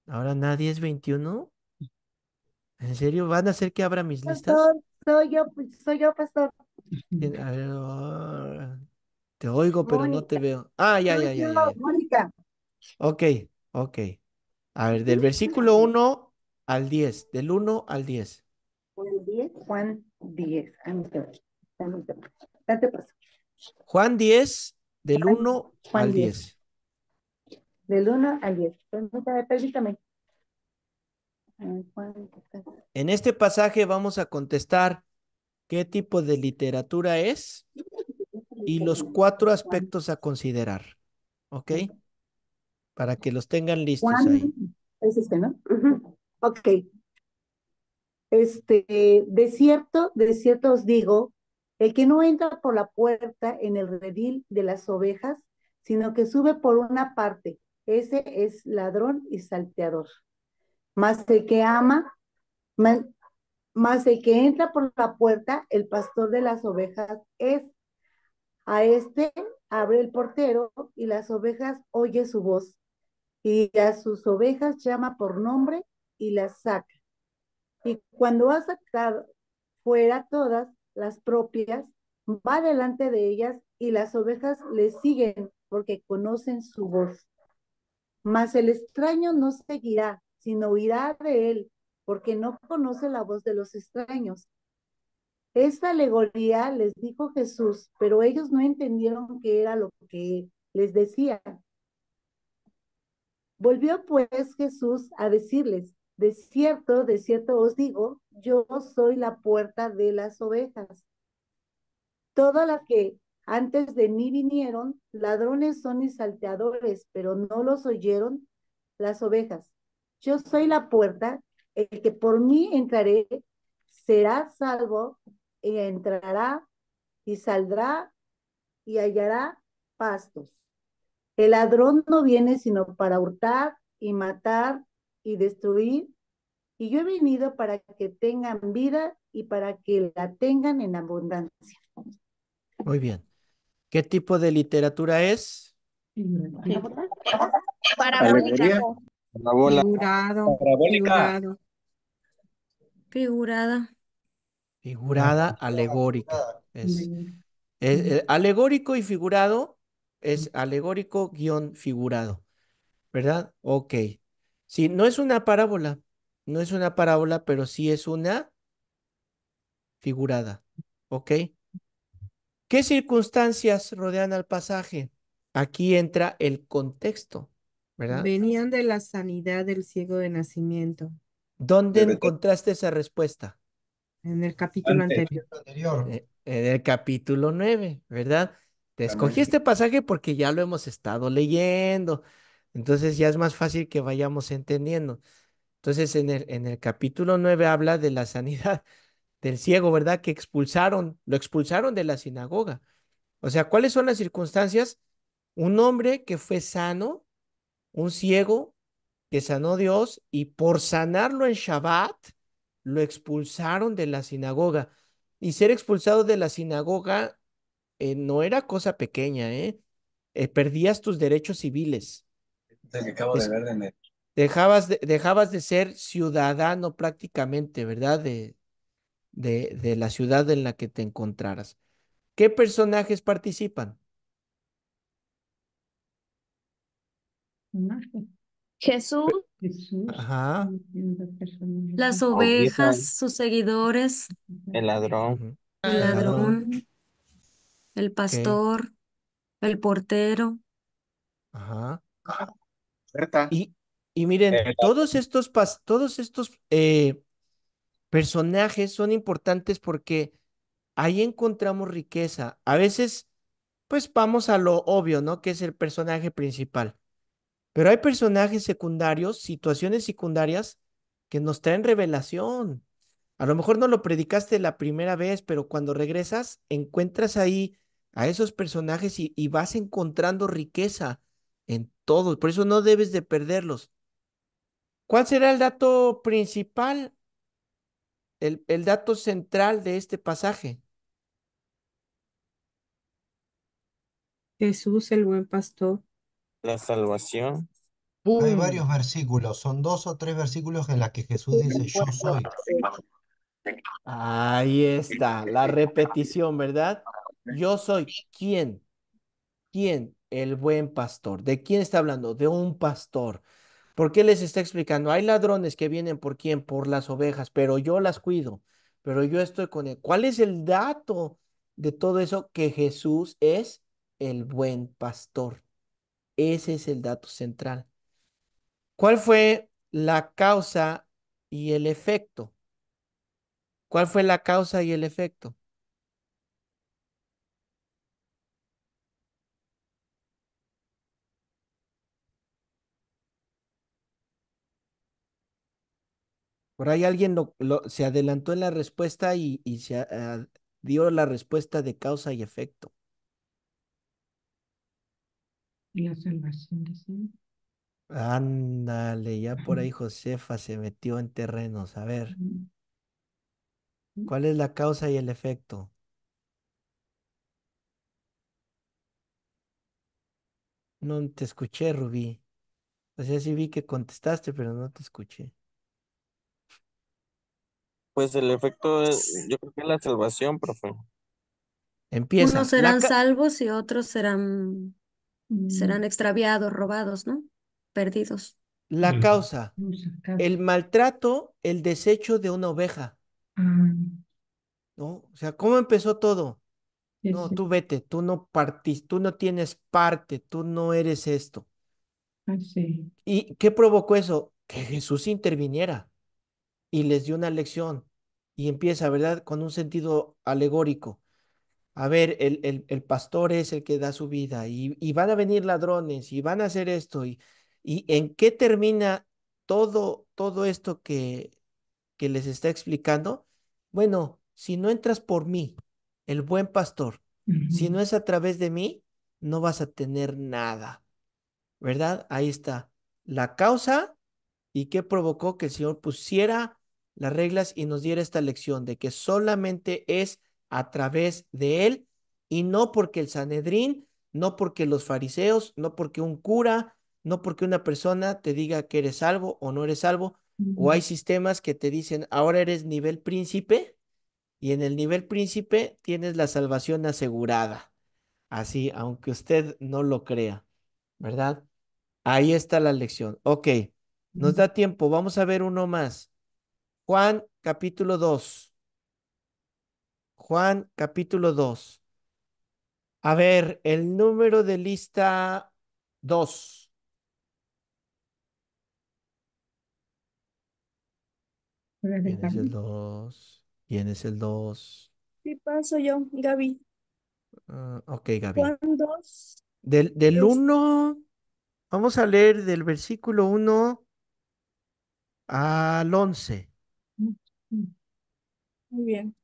¿Ahora nadie es 21? ¿En serio? ¿Van a hacer que abra mis listas?
Pastor, soy yo, pastor.
A ver, Te oigo, pero no te veo. Ah, ya, ya, ya, ya, ya.
Mónica.
Ok, ok. A ver, del versículo 1 al 10, del 1 al 10.
Juan 10. Date paso.
Juan 10, del
Juan,
1
Juan
al
10.
10.
Del 1 al 10. Permítame. Juan,
En este pasaje vamos a contestar qué tipo de literatura es y los 4 aspectos a considerar. ¿Ok? Para que los tengan listos
Juan,
ahí.
es este, ¿no? Ok. De cierto os digo, el que no entra por la puerta en el redil de las ovejas, sino que sube por una parte, ese es ladrón y salteador. Mas el que ama, ma- mas el que entra por la puerta, el pastor de las ovejas es. A este abre el portero y las ovejas oye su voz, y a sus ovejas llama por nombre y las saca. Y cuando ha sacado fuera todas las propias, va delante de ellas y las ovejas le siguen porque conocen su voz. Mas el extraño no seguirá, sino huirá de él, porque no conoce la voz de los extraños. Esta alegoría les dijo Jesús, pero ellos no entendieron qué era lo que les decía. Volvió pues Jesús a decirles, de cierto os digo, yo soy la puerta de las ovejas. Todas las que antes de mí vinieron, ladrones son y salteadores, pero no los oyeron las ovejas. Yo soy la puerta, el que por mí entraré será salvo, y entrará y saldrá y hallará pastos. El ladrón no viene sino para hurtar y matar y destruir, y yo he venido para que tengan vida y para que la tengan en abundancia.
Muy bien. ¿Qué tipo de literatura es?
Parabólica.
Alegoría.
La bola.
Figurado,
Parabólica.
figurado.
Figurada.
Figurada, alegórica. Alegórico y figurado es alegórico guión figurado, ¿verdad? Ok. Sí, no es una parábola, no es una parábola, pero sí es una figurada. ¿Ok? ¿Qué circunstancias rodean al pasaje? Aquí entra el contexto, ¿verdad?
Venían de la sanidad del ciego de nacimiento,
¿Dónde encontraste esa respuesta?
en el capítulo
Antes.
anterior.
Anterior.
En el capítulo 9, ¿verdad? Te escogí este pasaje porque ya lo hemos estado leyendo, entonces ya es más fácil que vayamos entendiendo. Entonces, en el capítulo 9 habla de la sanidad del ciego, ¿verdad? Que lo expulsaron de la sinagoga. O sea, ¿cuáles son las circunstancias? Un hombre que fue sano, un ciego que sanó Dios y por sanarlo en Shabbat, lo expulsaron de la sinagoga. Y ser expulsado de la sinagoga no era cosa pequeña, ¿eh? Perdías tus derechos civiles.
El que acabo de
Es-
ver de net.
dejabas de ser ciudadano prácticamente, ¿verdad? De la ciudad en la que te encontraras. ¿Qué personajes participan?
Jesús,
Ajá.
Las
Oveja,
ovejas, sus seguidores,
el ladrón.
Ujú.
el
El ladrón.
ladrón, el
Ok.
pastor, el portero.
Ajá.
Berta.
Y, y miren, todos estos personajes son importantes porque ahí encontramos riqueza. A veces, pues vamos a lo obvio, ¿no? Que es el personaje principal. Pero hay personajes secundarios, situaciones secundarias que nos traen revelación. A lo mejor no lo predicaste la primera vez, pero cuando regresas, encuentras ahí a esos personajes y vas encontrando riqueza en todo. Por eso no debes de perderlos. ¿Cuál será el dato principal, el dato central de este pasaje?
Jesús, el buen pastor.
La salvación.
Hay
¡Pum!
varios versículos, son 2 o 3 versículos en los que Jesús dice, yo soy.
Ahí está, la repetición, ¿verdad? Yo soy quién. ¿Quién? El buen pastor. ¿De quién está hablando? De un pastor. ¿Por qué les está explicando? Hay ladrones que vienen por quién, por las ovejas, pero yo las cuido, pero yo estoy con él. ¿Cuál es el dato de todo eso? Que Jesús es el buen pastor. Ese es el dato central. ¿Cuál fue la causa y el efecto? ¿Cuál fue la causa y el efecto? Por ahí alguien se adelantó en la respuesta y dio la respuesta de causa y efecto.
La salvación de sí.
Ándale, ya por ahí Josefa se metió en terrenos. A ver, ¿cuál es la causa y el efecto? No te escuché, Rubí. O sea, sí vi que contestaste, pero no te escuché.
Pues el efecto, yo creo que es la salvación, profe.
Unos
Empieza.
serán salvos y otros serán
Mm,
extraviados, robados, ¿no? Perdidos.
La causa,
sacados.
el maltrato, el desecho de una oveja,
Ah,
¿no? O sea, ¿cómo empezó todo?
sí,
No,
sí.
tú vete, tú no partís, tú no tienes parte, tú no eres esto.
Ah, sí.
¿Y qué provocó eso? Que Jesús interviniera y les dio una lección. Y empieza, ¿verdad? Con un sentido alegórico. A ver, el pastor es el que da su vida y van a venir ladrones y van a hacer esto. ¿Y en qué termina todo esto que les está explicando? Bueno, si no entras por mí, el buen pastor, si no
Ujú.
es a través de mí, no vas a tener nada, ¿verdad? Ahí está. La causa y qué provocó que el Señor pusiera las reglas y nos diera esta lección de que solamente es a través de Él y no porque el Sanedrín, no porque los fariseos, no porque un cura, no porque una persona te diga que eres salvo o no eres salvo, o hay
Ujú.
sistemas que te dicen ahora eres nivel príncipe y en el nivel príncipe tienes la salvación asegurada. Así, aunque usted no lo crea, ¿verdad? Ahí está la lección. Ok, nos da tiempo. Vamos a ver uno más. Juan capítulo 2. Juan capítulo 2. A ver, el número de lista 2.
¿Puedes
¿Quién es el
dejarme?
2? ¿Quién es el 2?
Sí, paso yo, Gaby.
Ok, Gaby.
Juan 2
Del
es
1, vamos a leer del versículo 1 al 11.
muy bien.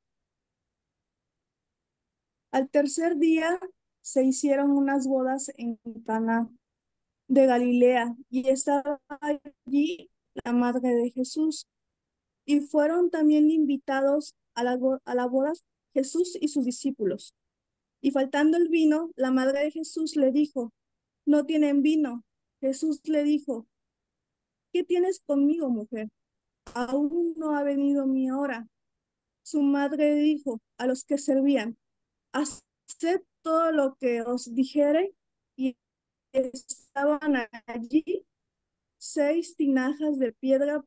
Al tercer día se hicieron unas bodas en Caná de Galilea y estaba allí la madre de Jesús. Y fueron también invitados a la boda Jesús y sus discípulos. Y faltando el vino, la madre de Jesús le dijo, no tienen vino. Jesús le dijo, ¿qué tienes conmigo, mujer? Aún no ha venido mi hora. Su madre dijo a los que servían, haced todo lo que os dijere. Y estaban allí 6 tinajas de piedra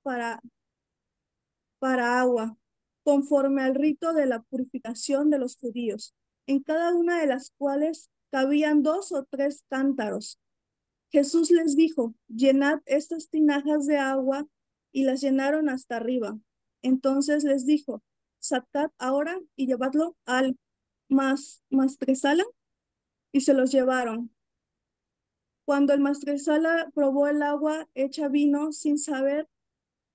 para agua, conforme al rito de la purificación de los judíos, en cada una de las cuales cabían 2 o 3 cántaros. Jesús les dijo, llenad estas tinajas de agua, y las llenaron hasta arriba. Entonces les dijo, sacad ahora y llevadlo al maestresala, y se los llevaron. Cuando el maestresala probó el agua hecha vino sin saber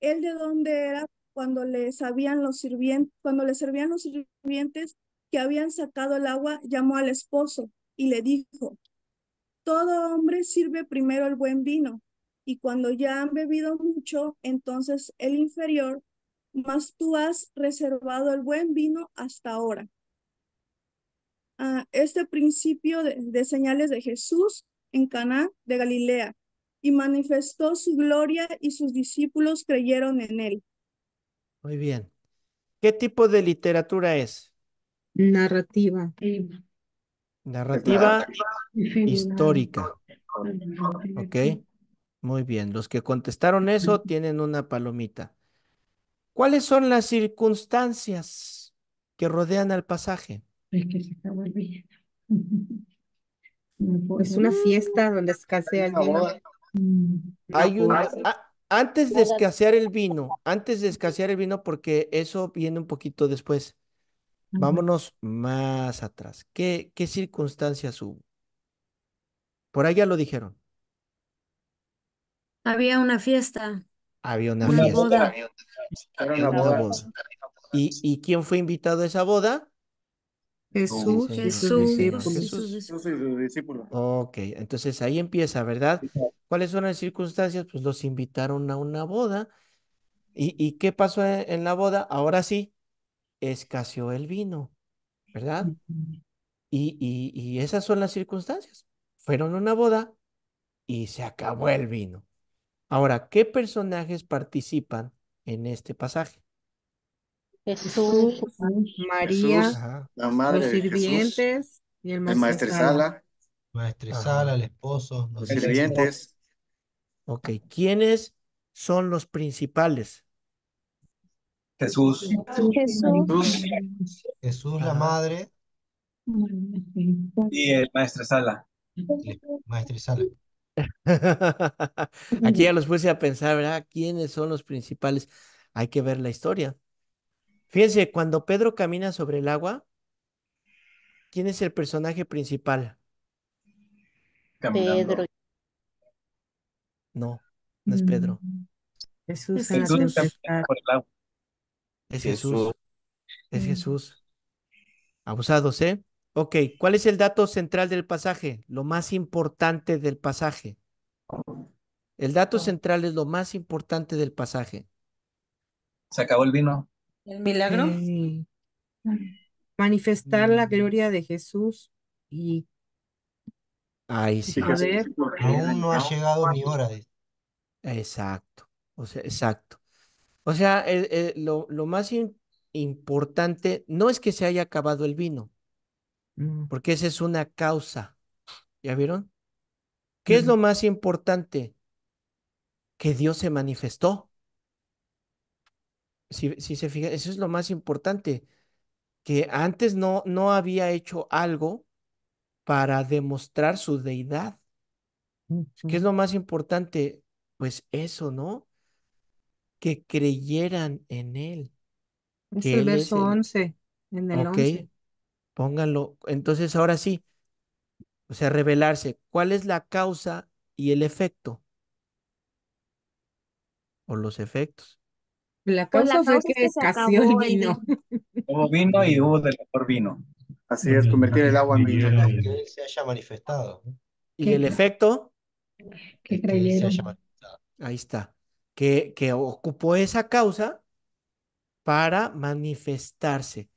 él de dónde era, cuando le servían los sirvientes que habían sacado el agua, llamó al esposo y le dijo, todo hombre sirve primero el buen vino, y cuando ya han bebido mucho, entonces el inferior, mas tú has reservado el buen vino hasta ahora. Este principio de señales de Jesús en Caná de Galilea, y manifestó su gloria, y sus discípulos creyeron en él.
Muy bien. ¿Qué tipo de literatura es?
Narrativa.
Narrativa
Figura.
histórica. Ok, muy bien. Los que contestaron eso tienen una palomita. ¿Cuáles son las circunstancias que rodean al pasaje?
Es que se acabó el vino.
Es una fiesta donde escasea el vino. Una
Hay un,
boda.
antes de escasear el vino, porque eso viene un poquito después. Vámonos más atrás. ¿Qué circunstancias hubo? Por ahí ya lo dijeron.
Había una fiesta,
Había una
una
fiesta,
boda.
Era
era
una
una
boda.
boda. ¿Y quién fue invitado a esa boda?
Jesús
Señor,
y sus
Jesús
Señor
y
discípulos.
sus
Jesús.
Yo soy su discípulo.
Ok, entonces ahí empieza, ¿verdad? ¿Cuáles son las circunstancias? Pues los invitaron a una boda. ¿Y qué pasó en la boda? Ahora sí, escaseó el vino, ¿verdad? Y esas son las circunstancias. Fueron a una boda y se acabó el vino. Ahora, ¿qué personajes participan en este pasaje?
Jesús,
María,
Jesús,
Ajá,
la
los
madre de Jesús,
sirvientes y el
el
maestresala.
maestresala,
Maestresala,
ajá.
el esposo, no
los
sé si es esposo.
sirvientes,
Ok, ¿quiénes son los principales?
Jesús,
Jesús,
Jesús, la
Ajá.
madre,
y el maestresala.
maestresala.
Aquí ya los puse a pensar, ¿verdad? ¿Quiénes son los principales? Hay que ver la historia. Fíjense, cuando Pedro camina sobre el agua, ¿quién es el personaje principal?
Caminando.
Pedro,
No, no es Pedro,
Jesús
Es
en la
Jesús
Jesús.
tempestad.
caminando por el agua.
es
Jesús.
Jesús, es Jesús. Abusados, ¿eh? Ok, ¿cuál es el dato central del pasaje? Lo más importante del pasaje. El dato central es lo más importante del pasaje.
Se acabó el vino.
¿El milagro? Manifestar la gloria de Jesús y
Ahí
su
Y
sí,
Jesús
poder.
Aún no ha llegado mi hora.
exacto. O sea, exacto. O sea, lo más importante no es que se haya acabado el vino,
Mm,
porque esa es una causa. ¿Ya vieron? ¿Qué es
mm,
lo más importante? Que Dios se manifestó. Si se fija, eso es lo más importante, que antes no había hecho algo para demostrar su deidad. ¿Qué es
mm.
lo más importante? Pues eso, ¿no? Que creyeran en Él,
Es
que
el
Él es
verso
el,
11, en el
ok,
11.
pónganlo. Entonces, ahora sí, o sea, revelarse cuál es la causa y el efecto, o los efectos.
La
pues la
causa fue
causa
que
es que se
escaseó el
acabó el
vino.
vino.
Hubo vino y
Bien.
hubo del mejor vino. Así es, convertir el agua en vino.
Que Él se haya manifestado, ¿no?
Y el efecto,
Que
Que Él se haya
creyeron.
manifestado.
ahí está, que ocupó esa causa para manifestarse.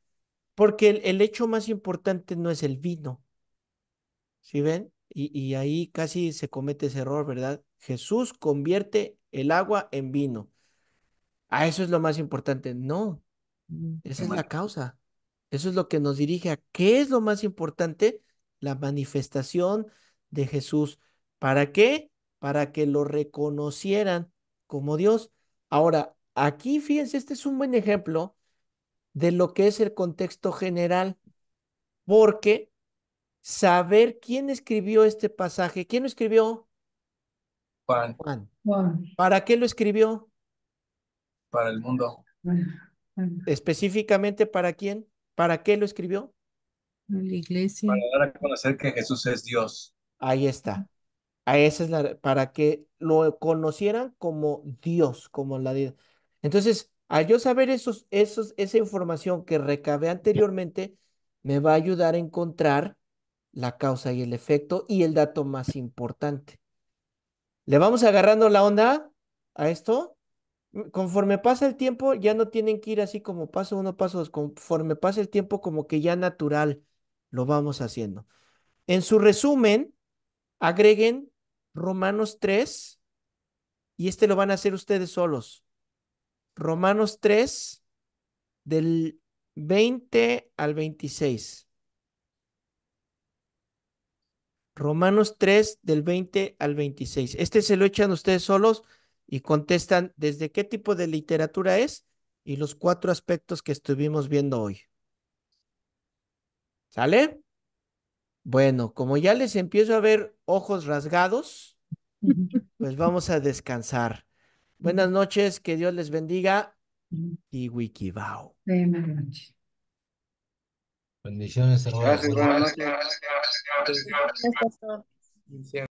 Porque el hecho más importante no es el vino, ¿sí ven? Y ahí casi se comete ese error, ¿verdad? Jesús convierte el agua en vino. Ah, eso es lo más importante. No,
Mm,
esa es la causa. Eso es lo que nos dirige a qué es lo más importante, la manifestación de Jesús. ¿Para qué? Para que lo reconocieran como Dios. Ahora, aquí fíjense, este es un buen ejemplo de lo que es el contexto general, porque saber quién escribió este pasaje, ¿quién lo escribió?
Juan,
Juan.
Wow.
¿Para qué lo escribió?
para el mundo.
Específicamente para quién, ¿para qué lo escribió?
en la iglesia.
Para dar a conocer que Jesús es Dios.
Ahí está. A esa es para que lo conocieran como Dios, como la deidad. Entonces, al yo saber esa información que recabé anteriormente, me va a ayudar a encontrar la causa y el efecto y el dato más importante. ¿Le vamos agarrando la onda a esto? Conforme pasa el tiempo, ya no tienen que ir así como paso uno, paso dos. Conforme pasa el tiempo, como que ya natural lo vamos haciendo. En su resumen, agreguen Romanos 3 y este lo van a hacer ustedes solos. Romanos 3 del 20 al 26. Romanos 3 del 20 al 26. Este se lo echan ustedes solos y contestan desde qué tipo de literatura es y los 4 aspectos que estuvimos viendo hoy. ¿Sale? Bueno, como ya les empiezo a ver ojos rasgados, pues vamos a descansar. Buenas noches, que Dios les bendiga y Wikibao.
Buenas noches.
Bendiciones, hermano.
Gracias, buenas noches.
Gracias, pastor.